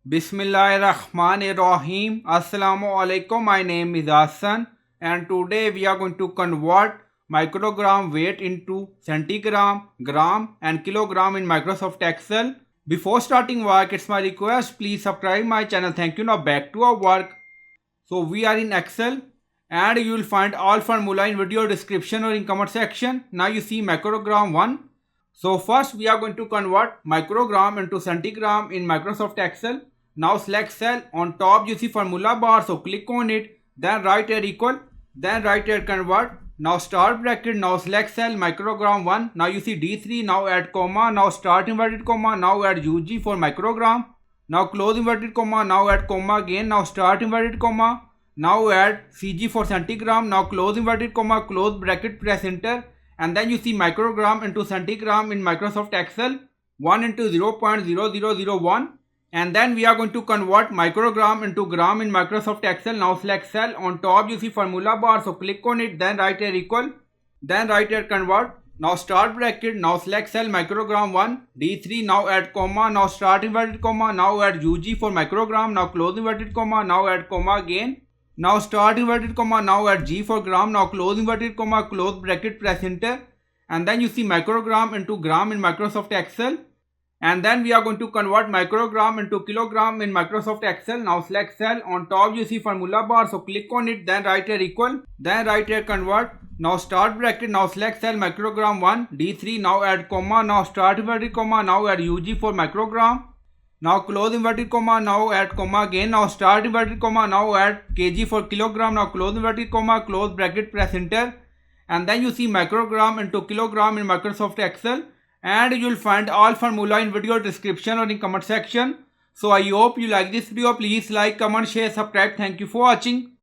Bismillahirrahmanirrahim. Assalamu alaikum. My name is Hassan and today we are going to convert microgram weight into centigram, gram and kilogram in Microsoft Excel. Before starting work, it's my request, please subscribe my channel. Thank you. Now back to our work. So we are in Excel and you will find all formula in video description or in comment section. Now you see microgram 1. So first we are going to convert microgram into centigram in Microsoft Excel. Now select cell, on top you see formula bar, so click on it, then write here equal, then write here convert. Now start bracket, now select cell microgram 1, now you see D3, now add comma, now start inverted comma, now add UG for microgram. Now close inverted comma, now add comma again, now start inverted comma, now add CG for centigram, now close inverted comma, close bracket, press enter, and then you see microgram into centigram in Microsoft Excel, 1 into 0.0001. And then we are going to convert microgram into gram in Microsoft Excel. Now select cell, on top you see formula bar, so click on it, then write here equal, then write here convert. Now start bracket, now select cell microgram 1, D3, now add comma, now start inverted comma, now add UG for microgram, now close inverted comma, now add comma again, now start inverted comma, now add G for gram, now close inverted comma, close bracket, press enter, and then you see microgram into gram in Microsoft Excel. And then we are going to convert microgram into kilogram in Microsoft Excel. Now select cell, on top you see formula bar, so click on it, then write here equal, then write here convert. Now start bracket, now select cell microgram 1, D3, now add comma, now start inverted comma, now add UG for microgram. Now close inverted comma, now add comma again, now start inverted comma, now add kg for kilogram, now close inverted comma, close bracket, press enter. And then you see microgram into kilogram in Microsoft Excel. And you will find all formula in video description or in comment section. So I hope you like this video. Please like, comment, share, subscribe. Thank you for watching.